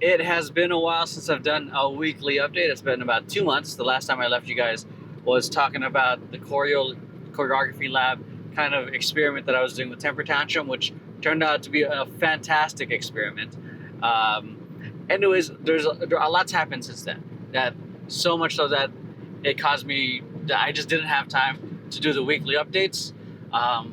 It has been a while since I've done a weekly update. It's been about 2 months. The last time I left you guys was talking about the choreography lab kind of experiment that I was doing with Temper Tantrum, which turned out to be a fantastic experiment. Anyways, a lot's happened since then. That so much so that it caused me that I just didn't have time to do the weekly updates,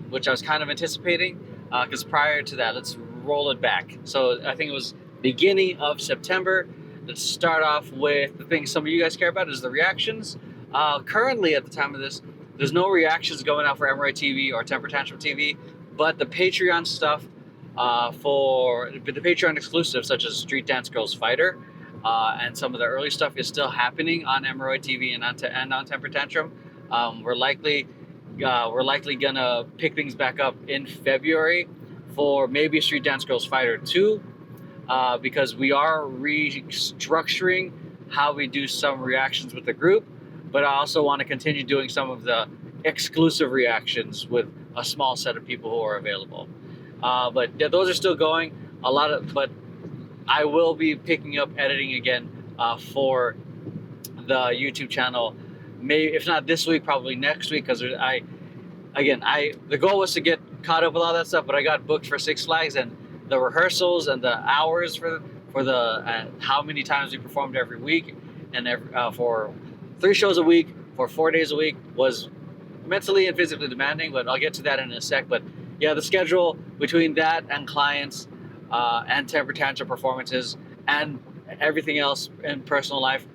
which I was kind of anticipating. Because prior to that, let's roll it back. So I think it was beginning of September. Let's start off with the thing some of you guys care about is the reactions. Currently, at the time of this, there's no reactions going out for Emeroy TV or Temper Tantrum TV, but the Patreon stuff for the Patreon exclusives, such as Street Dance Girls Fighter, and some of the early stuff is still happening on Emeroy TV and on Temper Tantrum. We're likely gonna pick things back up in February for maybe Street Dance Girls Fighter 2, because we are restructuring how we do some reactions with the group, but I also want to continue doing some of the exclusive reactions with a small set of people who are available. But yeah, those are still going. But I will be picking up editing again for the YouTube channel. Maybe if not this week, probably next week, because the goal was to get caught up with all that stuff, but I got booked for Six Flags, and the rehearsals and the hours for the how many times we performed every week, and for 3 shows a week for 4 days a week was mentally and physically demanding. But I'll get to that in a sec. But yeah, the schedule between that and clients and Temper Tantrum performances and everything else in personal life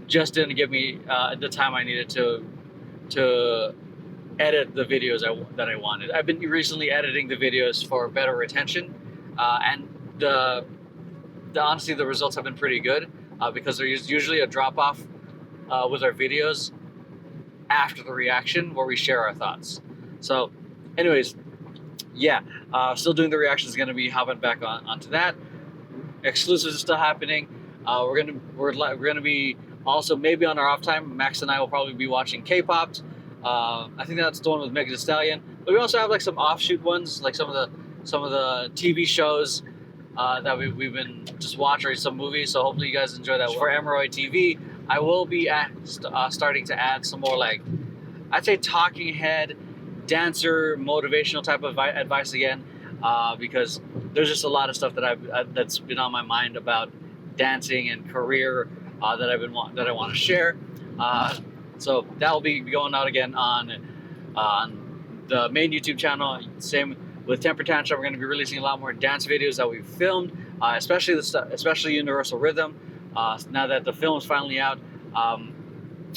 just didn't give me the time I needed to edit the videos that I wanted. I've been recently editing the videos for better retention, and honestly, the results have been pretty good because there's usually a drop off with our videos after the reaction where we share our thoughts. So, anyways, yeah, still doing the reactions. Going to be hopping back onto that. Exclusives are still happening. We're gonna be also maybe on our off time. Max and I will probably be watching K-pop. I think that's the one with Megan Thee Stallion. But we also have like some offshoot ones, like some of the TV shows that we've been just watching, some movies. So hopefully you guys enjoy that. For Emeroy TV, I will be starting to add some more, like, I'd say talking head, dancer, motivational type of advice again, because there's just a lot of stuff that's been on my mind about dancing and career that I want to share. So that will be going out again on the main YouTube channel. Same with Temper Tantrum. We're going to be releasing a lot more dance videos that we've filmed, especially Universal Rhythm. Now that the film is finally out,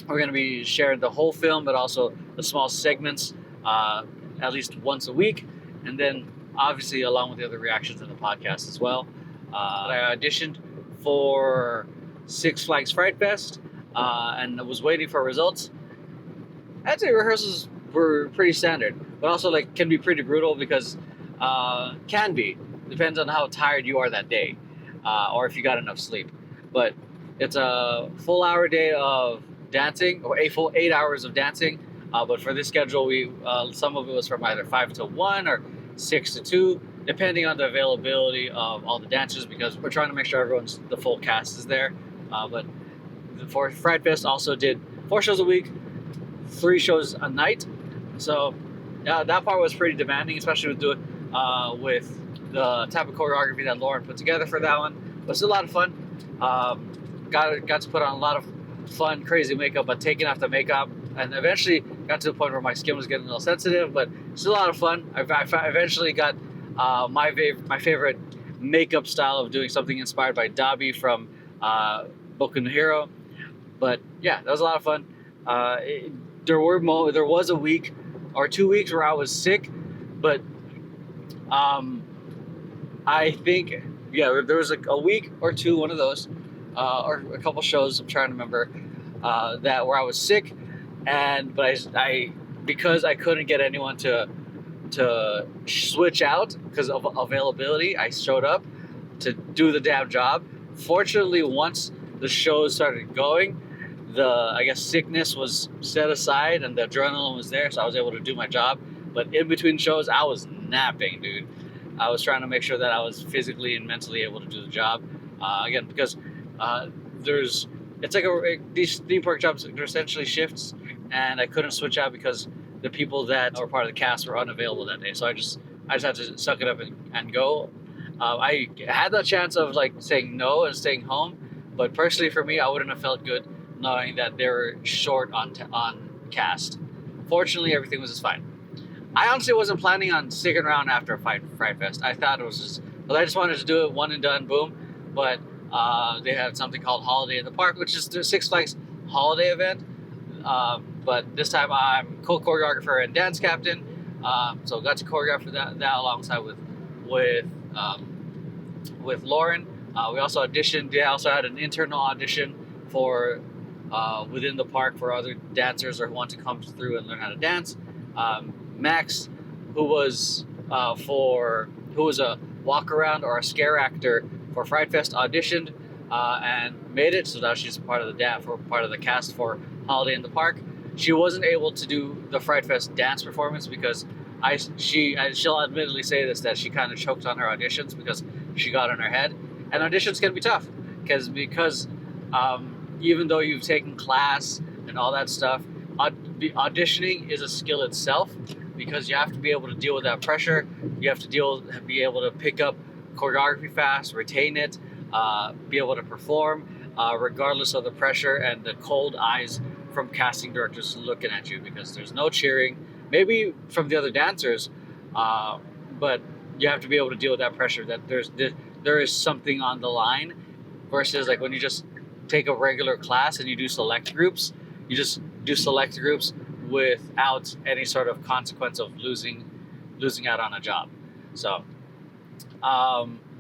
we're going to be sharing the whole film, but also the small segments at least once a week, and then obviously along with the other reactions in the podcast as well. I auditioned for Six Flags Fright Fest, and I was waiting for results. I'd say rehearsals were pretty standard, but also like can be pretty brutal because depends on how tired you are that day, or if you got enough sleep. But it's a full hour day of dancing, or a full 8 hours of dancing. But for this schedule, we some of it was from either 5 to 1 or 6 to 2, depending on the availability of all the dancers, because we're trying to make sure the full cast is there. But for Fright Fest, also did 4 shows a week, 3 shows a night. So that part was pretty demanding, especially with the type of choreography that Lauren put together for that one. But it's a lot of fun. Got to put on a lot of fun, crazy makeup, but taking off the makeup, and eventually got to the point where my skin was getting a little sensitive. But it's a lot of fun. I eventually got my favorite makeup style of doing something inspired by Dobby from Boku no Hero. But yeah, that was a lot of fun. There was a week or 2 weeks where I was sick, but I think there was like a week or two, one of those, or a couple shows. I'm trying to remember where I was sick, but I because I couldn't get anyone to switch out because of availability, I showed up to do the damn job. Fortunately, once the shows started going, I guess sickness was set aside and the adrenaline was there, so I was able to do my job. But in between shows, I was napping, dude. I was trying to make sure that I was physically and mentally able to do the job. Again, because there's it's like these theme park jobs are essentially shifts, and I couldn't switch out because the people that were part of the cast were unavailable that day. So I just had to suck it up and go. I had the chance of like saying no and staying home, but personally for me, I wouldn't have felt good knowing that they were short on cast. Fortunately, everything was just fine. I honestly wasn't planning on sticking around after Fright Fest. I thought it was just, but I just wanted to do it one and done, boom. But they had something called Holiday in the Park, which is the Six Flags holiday event. But this time I'm co-choreographer and dance captain. So got to choreograph that alongside with Lauren. We also auditioned. They also had an internal audition for within the park for other dancers or who want to come through and learn how to dance. Max, who was a walk around or a scare actor for Fright Fest, auditioned and made it. So now she's part of the cast for Holiday in the Park. She wasn't able to do the Fright Fest dance performance because she'll admittedly say this, that she kind of choked on her auditions because she got in her head. And auditions can be tough because even though you've taken class and all that stuff, auditioning is a skill itself because you have to be able to deal with that pressure. You have to be able to pick up choreography fast, retain it, be able to perform regardless of the pressure and the cold eyes from casting directors looking at you, because there's no cheering, maybe from the other dancers, but you have to be able to deal with that pressure that there is something on the line, versus like when you just take a regular class and you do select groups, you just do select groups without any sort of consequence of losing out on a job. So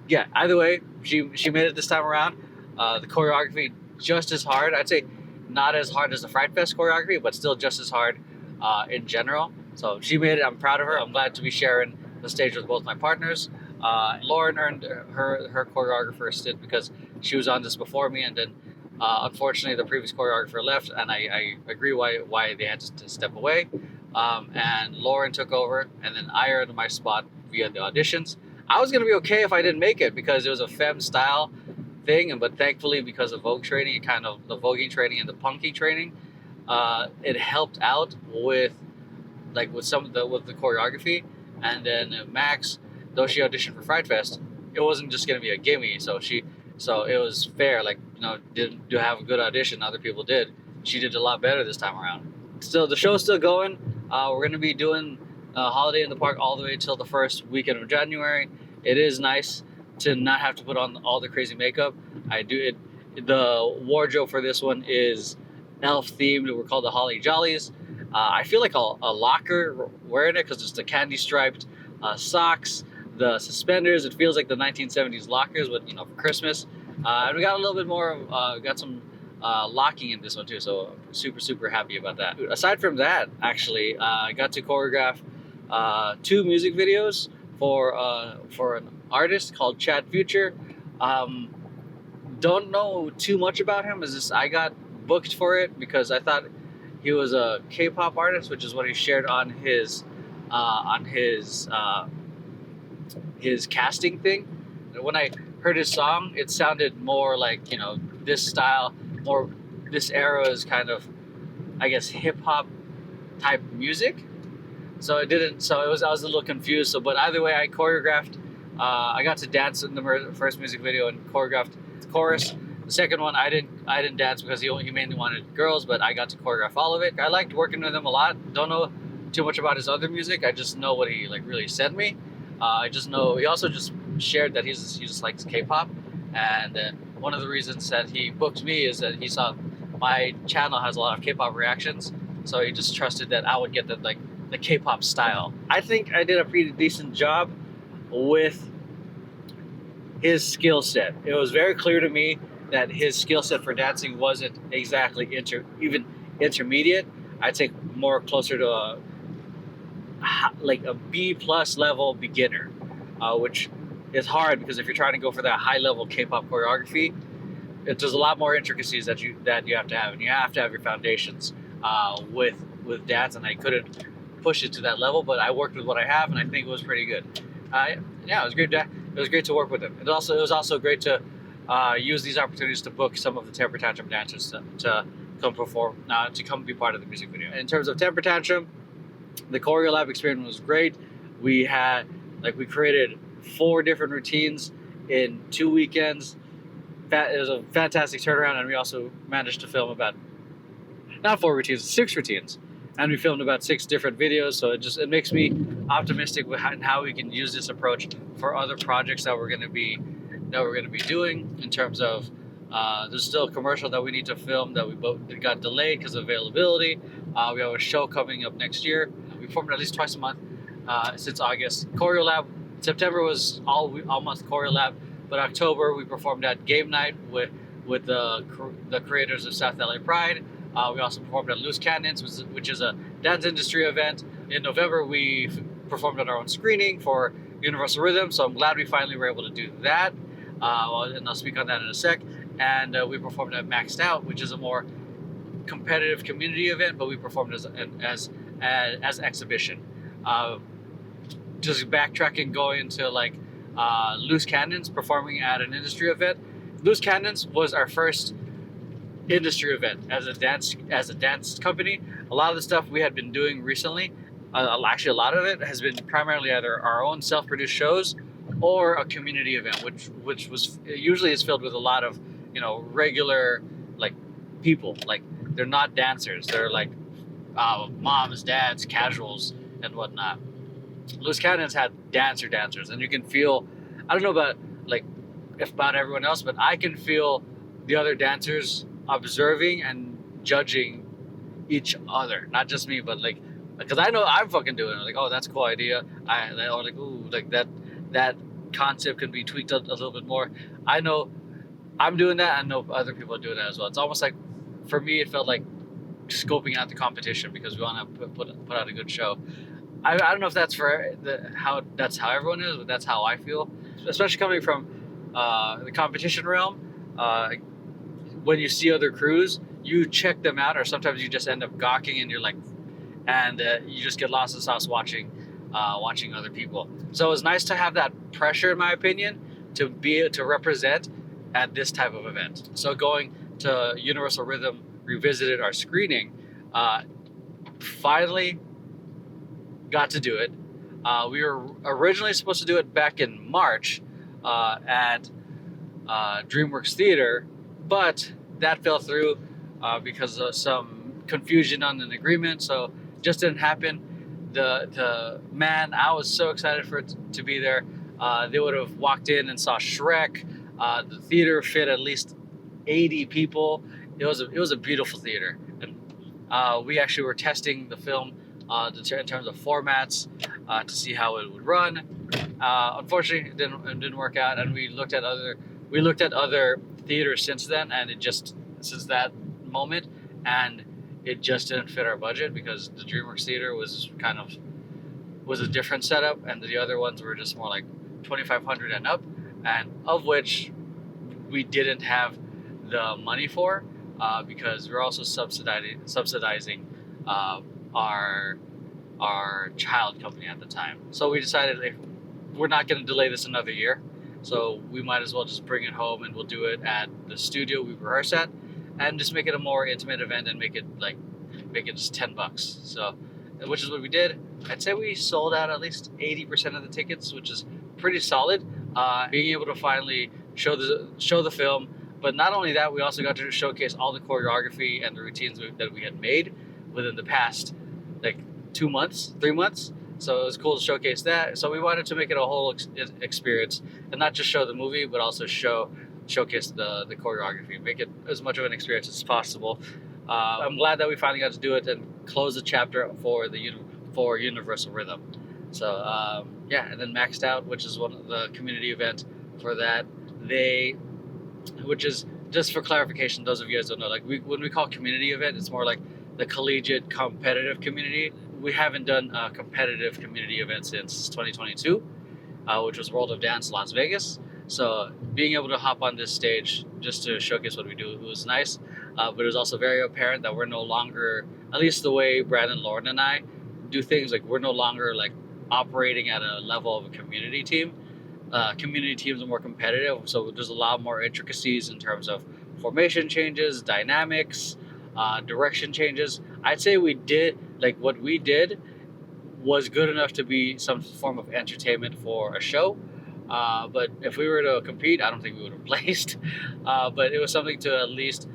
yeah, either way, she made it this time around. The choreography just as hard. I'd say not as hard as the Fright Fest choreography, but still just as hard in general. So she made it. I'm proud of her. I'm glad to be sharing the stage with both my partners. Lauren earned her choreographer stint because she was on this before me, and then unfortunately the previous choreographer left, and I agree why they had to step away. And Lauren took over, and then I earned my spot via the auditions. I was gonna be okay if I didn't make it because it was a femme style thing, but thankfully because of Vogue training, the voguing training and the punking training, it helped out with the choreography. And then Max, though she auditioned for Fright Fest, it wasn't just gonna be a gimme. So it was fair. Like, didn't have a good audition. Other people did. She did a lot better this time around. Still, the show's still going. We're gonna be doing Holiday in the Park all the way till the first weekend of January. It is nice to not have to put on all the crazy makeup. The wardrobe for this one is elf themed. We're called the Holly Jollies. I feel like a locker wearing it because it's the candy striped socks, the suspenders. It feels like the 1970s lockers, but for Christmas. And we got a little bit more. Got some locking in this one too, so I'm super happy about that. Aside from that, actually, I got to choreograph 2 music videos for an artist called Chad Future. Don't know too much about him. I got booked for it because I thought he was a K-pop artist, which is what he shared on his casting thing. And when I heard his song, it sounded more like this style, more this era is kind of, I guess, hip hop type music. So it didn't. So I was a little confused. But either way, I choreographed. I got to dance in the first music video and choreographed the chorus. The second one, I didn't dance because he mainly wanted girls, but I got to choreograph all of it. I liked working with him a lot. Don't know too much about his other music. I just know what he really sent me. I just know he also just shared that he just likes K-pop, and one of the reasons that he booked me is that he saw my channel has a lot of K-pop reactions, so he just trusted that I would get the K-pop style. I think I did a pretty decent job with his skill set. It was very clear to me that his skill set for dancing wasn't exactly even intermediate. I'd say more closer to a B+ level beginner, which is hard because if you're trying to go for that high level K-pop choreography, there's a lot more intricacies that you have to have, and you have to have your foundations with dance. And I couldn't push it to that level, but I worked with what I have, and I think it was pretty good. Yeah, it was great. It was great to work with him. It was also great to use these opportunities to book some of the Temper Tantrum dancers to come perform, to come be part of the music video. In terms of Temper Tantrum, the Choreo Lab experience was great. We created 4 different routines in 2 weekends. It was a fantastic turnaround, and we also managed to film about, not 4 routines, 6 routines. And we filmed about 6 different videos, so it makes me optimistic with how we can use this approach for other projects that we're going to be doing. In terms of there's still a commercial that we need to film that got delayed because of availability. We have a show coming up next year. We performed at least twice a month since August. Choreo Lab, September was all month Choreo Lab, but October we performed at Game Night with the creators of South LA Pride. We also performed at Loose Cannons, which is a dance industry event. In November, we performed at our own screening for Universal Rhythm, so I'm glad we finally were able to do that. And I'll speak on that in a sec. And we performed at Maxed Out, which is a more competitive community event, but we performed as exhibition. Just backtracking, going to Loose Cannons, performing at an industry event. Loose Cannons was our first industry event as a dance company. A lot of the stuff we had been doing recently, actually a lot of it has been primarily either our own self-produced shows or a community event, which was usually is filled with a lot of regular people. They're not dancers, they're moms, dads, casuals, and whatnot. Loose Cannons had dancers, and you can feel, I don't know about everyone else, but I can feel the other dancers observing and judging each other, not just me, but because I know I'm fucking doing it. Oh, that's a cool idea. That concept can be tweaked a little bit more. I know I'm doing that. I know other people are doing that as well. It's almost like, for me, it felt like scoping out the competition because we want to put out a good show. I don't know if that's how everyone is, but that's how I feel, especially coming from the competition realm. When you see other crews, you check them out, or sometimes you just end up gawking and you just get lost in the sauce watching other people. So it was nice to have that pressure, in my opinion, to be able to represent at this type of event. So going to Universal Rhythm, revisited our screening, finally got to do it. We were originally supposed to do it back in March at DreamWorks Theater, but that fell through because of some confusion on an agreement, so just didn't happen. Man, I was so excited for it to be there. They would have walked in and saw Shrek. The theater fit at least 80 people. It was a beautiful theater, and we actually were testing the film in terms of formats to see how it would run. Unfortunately, it didn't work out, and we looked at other theaters since then, and since that moment, and it just didn't fit our budget because the DreamWorks Theater was a different setup, and the other ones were just more like 2,500 and up, and of which we didn't have the money for because we're also subsidizing our child company at the time. So we decided we're not going to delay this another year, so we might as well just bring it home, and we'll do it at the studio we rehearse at, and just make it a more intimate event and make it just $10. So, which is what we did. I'd say we sold out at least 80% of the tickets, which is pretty solid. Being able to finally show the film, but not only that, we also got to showcase all the choreography and the routines that we had made within the past 3 months. So it was cool to showcase that. So we wanted to make it a whole experience, and not just show the movie, but also showcase the choreography, make it as much of an experience as possible. I'm glad that we finally got to do it and close the chapter for Universal Rhythm. So and then Maxed Out, which is one of the community event for that. Which is, just for clarification, those of you guys don't know, when we call community event, it's more like the collegiate competitive community. We haven't done a competitive community event since 2022, which was World of Dance Las Vegas. So being able to hop on this stage just to showcase what we do, it was nice. But it was also very apparent that we're no longer, at least the way Brandon, Lauren, and I do things, we're no longer operating at a level of a community team. community teams are more competitive, so there's a lot more intricacies in terms of formation changes, dynamics, direction changes. I'd say we did what we did was good enough to be some form of entertainment for a show. But if we were to compete, I don't think we would have placed. But it was something to at least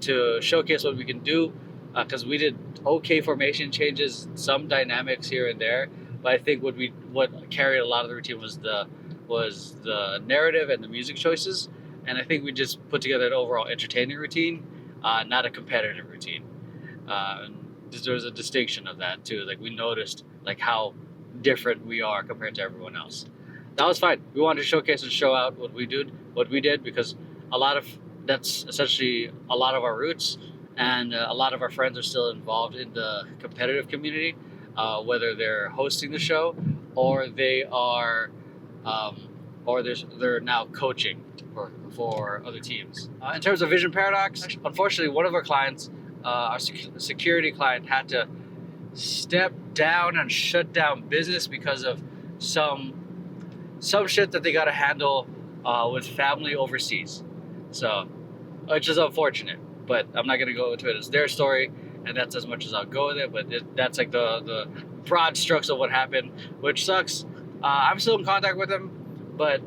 to showcase what we can do, because we did okay formation changes, some dynamics here and there. But I think what carried a lot of the routine was the narrative and the music choices. And I think we just put together an overall entertaining routine, not a competitive routine. And there's a distinction of that too. Like, we noticed how different we are compared to everyone else. That was fine. We wanted to showcase and show out what we did, because that's essentially a lot of our roots, and a lot of our friends are still involved in the competitive community, whether they're hosting the show or they are, they're now coaching for other teams. In terms of vision paradox, unfortunately, one of our clients, our security client, had to step down and shut down business because of some shit that they got to handle with family overseas. So, which is unfortunate, but I'm not going to go into it. It's their story, and that's as much as I'll go with it. But that's like the broad strokes of what happened, which sucks. I'm still in contact with them, but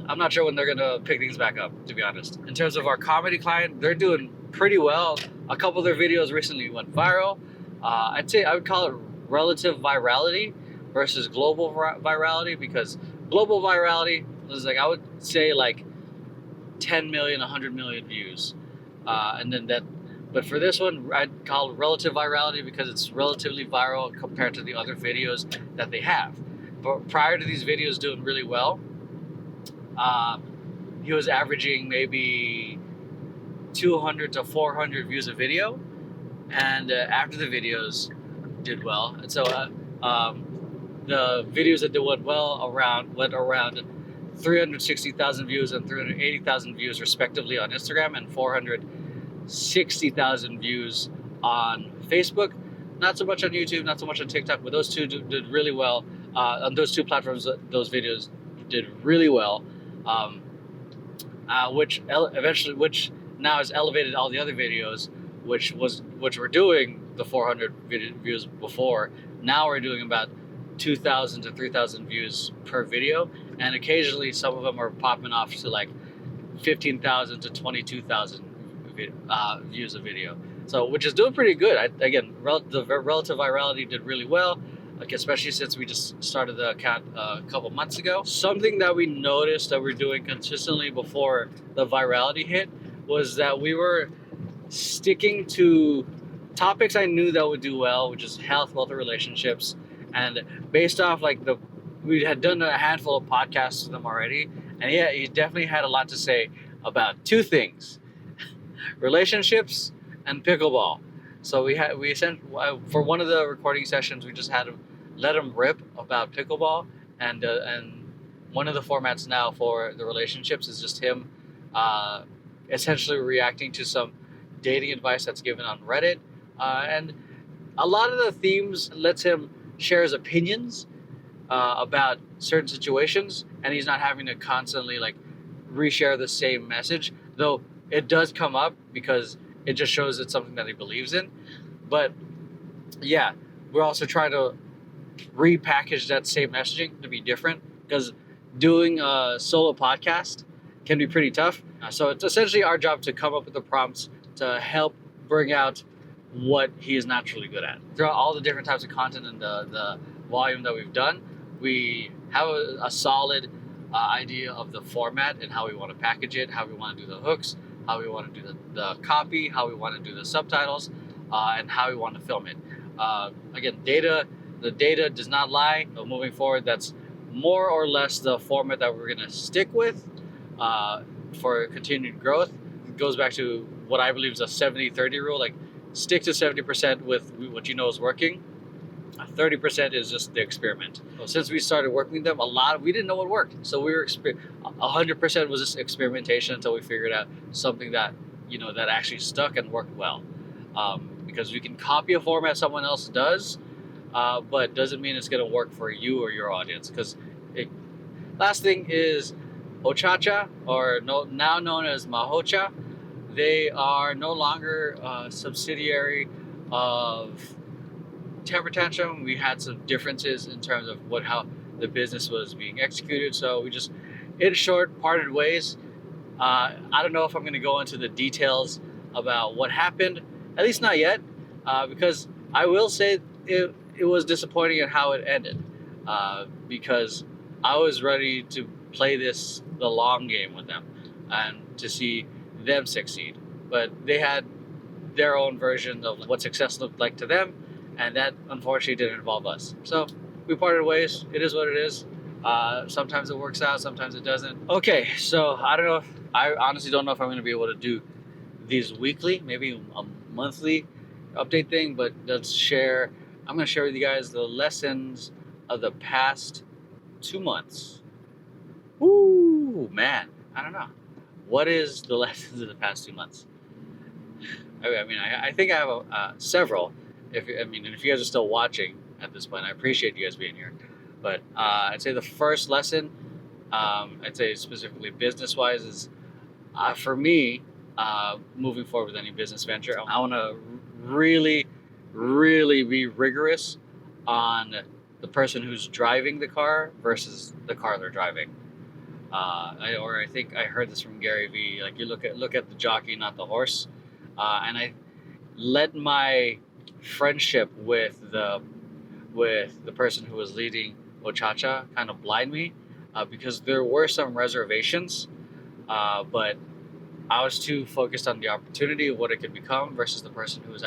I'm not sure when they're going to pick things back up, to be honest. In terms of our comedy client, they're doing pretty well. A couple of their videos recently went viral. I'd say I would call it relative virality versus global virality, because global virality is I would say 10 million, 100 million views. But for this one, I'd call it relative virality because it's relatively viral compared to the other videos that they have. But prior to these videos doing really well, he was averaging maybe 200 to 400 views a video, and after the videos did well, and so the videos that went well went around 360,000 views and 380,000 views respectively on Instagram, and 460,000 views on Facebook. Not so much on YouTube, not so much on TikTok, but those two did really well. On those two platforms, those videos did really well, which now has elevated all the other videos, which were doing the 400 views before. Now we're doing about 2,000 to 3,000 views per video, and occasionally some of them are popping off to 15,000 to 22,000 views a video. So, which is doing pretty good. The relative virality did really well, especially since we just started the account a couple months ago. Something that we noticed that we're doing consistently before the virality hit was that we were sticking to topics I knew that would do well, which is health, wealth, and relationships. And based off we had done a handful of podcasts with him already, and he definitely had a lot to say about two things: relationships and pickleball. So we sent for one of the recording sessions, we just had to let him rip about pickleball, and one of the formats now for the relationships is just him essentially reacting to some dating advice that's given on Reddit, and a lot of the themes lets him share his opinions about certain situations, and he's not having to constantly reshare the same message, though it does come up because it just shows it's something that he believes in. But yeah, we're also trying to repackage that same messaging to be different, because doing a solo podcast can be pretty tough. So it's essentially our job to come up with the prompts to help bring out what he is naturally good at. Throughout all the different types of content and the volume that we've done, we have a solid idea of the format and how we want to package it, how we want to do the hooks, how we want to do the copy, how we want to do the subtitles, and how we want to film it. Again, the data does not lie. But moving forward, that's more or less the format that we're going to stick with for continued growth. It goes back to what I believe is a 70-30 rule. Stick to 70% with what you know is working. 30% is just the experiment. So since we started working with them, we didn't know what worked. So we were 100% was just experimentation until we figured out something that that actually stuck and worked well. Because we can copy a format someone else does, but doesn't mean it's going to work for you or your audience. Because Last thing is Ochacha, or now known as Mahocha. They are no longer a subsidiary of Temper Tantrum. We had some differences in terms of how the business was being executed, so we just, in short, parted ways. I don't know if I'm going to go into the details about what happened, at least not yet, because I will say it was disappointing at how it ended, because I was ready to play the long game with them and to see them succeed. But they had their own version of what success looked like to them, and that unfortunately didn't involve us. So we parted ways. It is what it is. Sometimes it works out, sometimes it doesn't. Okay, so I honestly don't know if I'm going to be able to do these weekly, maybe a monthly update thing, but I'm going to share with you guys the lessons of the past 2 months. Woo, man, I don't know. What is the lessons of the past 2 months? I think I have several. If you guys are still watching at this point, I appreciate you guys being here. But I'd say the first lesson, I'd say specifically business-wise, is for me, moving forward with any business venture, I want to really, really be rigorous on the person who's driving the car versus the car they're driving. I think I heard this from Gary Vee. Like, you look at the jockey, not the horse. And I let my friendship with the person who was leading Ochacha kind of blind me, because there were some reservations, but I was too focused on the opportunity of what it could become versus the person who was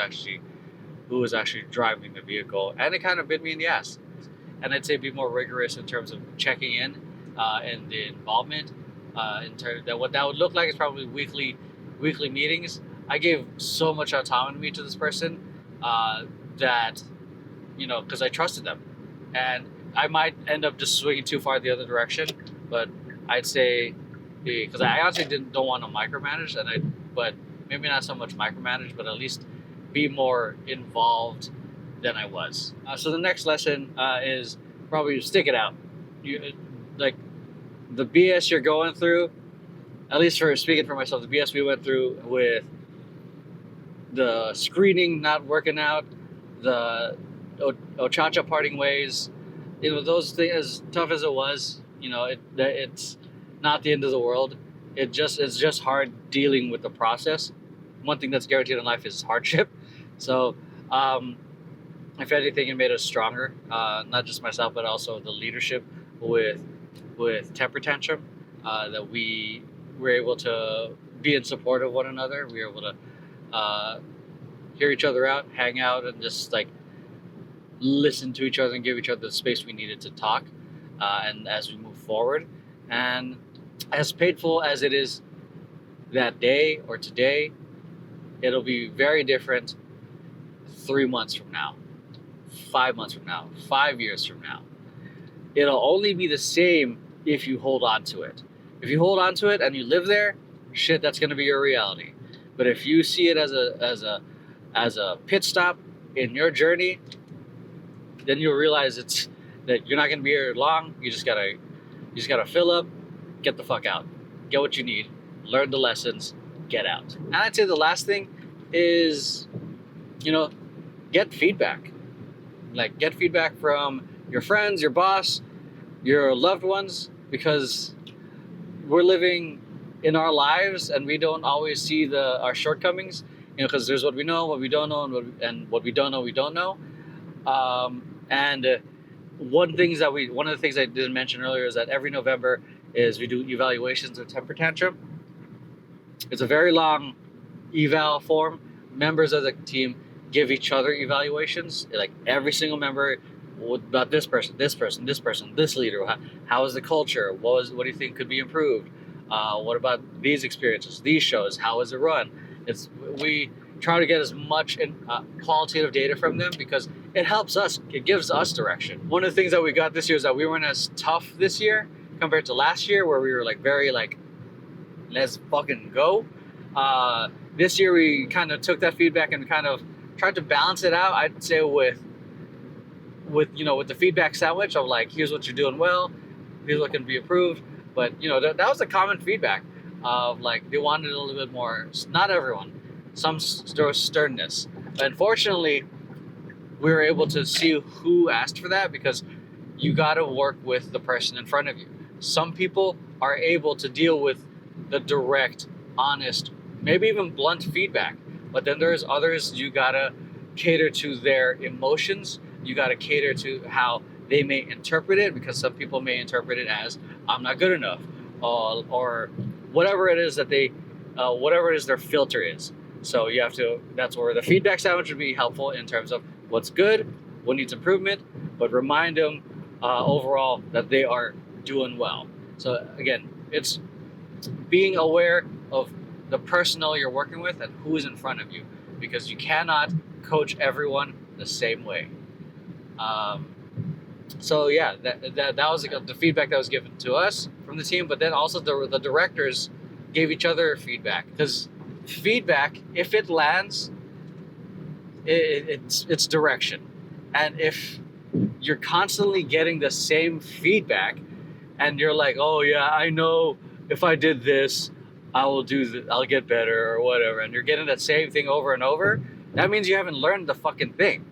actually driving the vehicle, and it kind of bit me in the ass. And I'd say be more rigorous in terms of checking in and the involvement. In terms that what that would look like is probably weekly meetings. I gave so much autonomy to this person that, because I trusted them, and I might end up just swinging too far the other direction. But I'd say, because I honestly don't want to micromanage, but maybe not so much micromanage, but at least be more involved than I was. So the next lesson is probably stick it out. Like, the BS you're going through, at least for speaking for myself, the BS we went through with the screening not working out, the Ochacha parting ways, those things, as tough as it was, it's not the end of the world. It's just hard dealing with the process. One thing that's guaranteed in life is hardship. So, if anything, it made us stronger. Not just myself, but also the leadership with Temper Tantrum. That we were able to be in support of one another. We were able to hear each other out, hang out, and just listen to each other and give each other the space we needed to talk. And as we move forward, and as painful as it is that day or today, it'll be very different 3 months from now, 5 months from now, 5 years from now. It'll only be the same if you hold on to it. If you hold on to it and you live there, shit, that's going to be your reality. But if you see it as a pit stop in your journey, then you'll realize that you're not going to be here long. You just gotta fill up, get the fuck out, get what you need, learn the lessons, get out. And I'd say the last thing is, get feedback. Get feedback from your friends, your boss, your loved ones, because we're living in our lives and we don't always see our shortcomings, because there's what we know, what we don't know, and what we don't know, we don't know. One of the things I didn't mention earlier is that every November we do evaluations of Temper Tantrum. It's a very long eval form. Members of the team give each other evaluations. Like, every single member, what about this person, this leader? How is the culture? What do you think could be improved? What about these experiences, these shows? How is it run? We try to get as much qualitative data from them because it helps us. It gives us direction. One of the things that we got this year is that we weren't as tough this year compared to last year, where we were very let's fucking go. This year we kind of took that feedback and kind of tried to balance it out. I'd say with the feedback sandwich of here's what you're doing well, feedback can be improved. But that was the common feedback of like they wanted a little bit more. Not everyone, some sternness. But unfortunately, we were able to see who asked for that because you got to work with the person in front of you. Some people are able to deal with the direct, honest, maybe even blunt feedback. But then there's others you gotta cater to their emotions. You gotta cater to how they may interpret it, because some people may interpret it as I'm not good enough, or whatever it is that whatever it is their filter is. So you have to. That's where the feedback sandwich would be helpful in terms of what's good, what needs improvement, but remind them overall that they are doing well. So again, it's being aware of the personnel you're working with and who is in front of you, because you cannot coach everyone the same way. So yeah, that was the feedback that was given to us from the team, but then also the directors gave each other feedback, because feedback, if it lands, it's direction. And if you're constantly getting the same feedback and you're like, oh yeah, I know if I did this, I'll get better or whatever, and you're getting that same thing over and over, that means you haven't learned the fucking thing.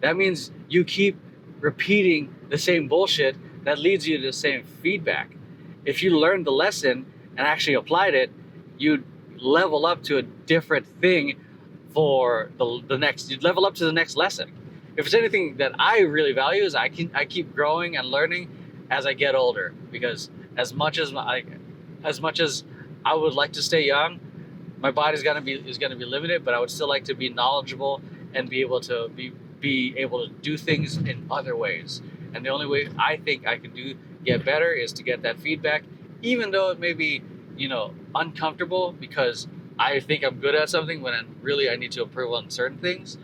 That means you keep repeating the same bullshit that leads you to the same feedback. If you learned the lesson and actually applied it, you'd level up to a different thing for the next. You'd level up to the next lesson. If it's anything that I really value, is I keep growing and learning as I get older, because as much as I would like to stay young, my body's gonna be limited, but I would still like to be knowledgeable and be able to do things in other ways. And the only way I think I can get better is to get that feedback, even though it may be, uncomfortable, because I think I'm good at something when I need to improve on certain things.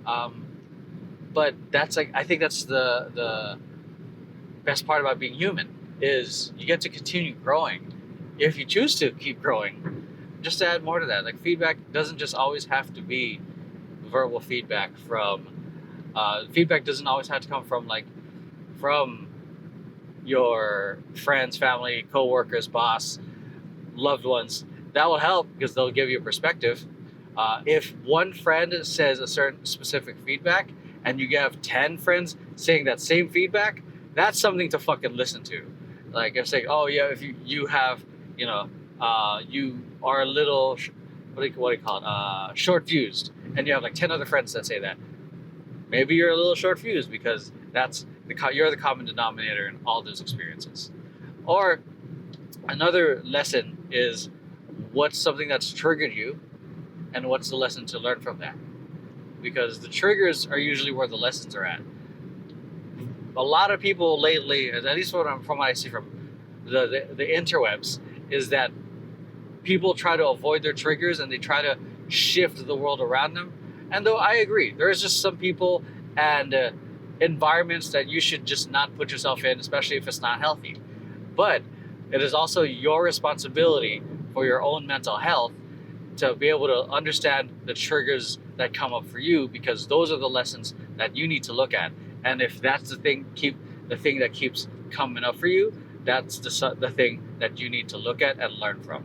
But I think that's the best part about being human, is you get to continue growing if you choose to keep growing. Just to add more to that, like, feedback doesn't just always have to be verbal feedback feedback doesn't always have to come from your friends, family, co-workers, boss, loved ones. That will help because they'll give you a perspective. If one friend says a certain specific feedback and you have 10 friends saying that same feedback, that's something to fucking listen to. Like, if saying, oh yeah, if you have, you are a little, what do you call it, short fused, and you have like 10 other friends that say that, maybe you're a little short fused, because you're the common denominator in all those experiences. Or another lesson is, what's something that's triggered you, and what's the lesson to learn from that? Because the triggers are usually where the lessons are at. A lot of people lately, at least from what I see from the interwebs, is that people try to avoid their triggers and they try to shift the world around them. And though I agree, there's just some people and environments that you should just not put yourself in, especially if it's not healthy. But it is also your responsibility for your own mental health to be able to understand the triggers that come up for you, because those are the lessons that you need to look at. And if that's the thing that keeps coming up for you, that's the thing that you need to look at and learn from.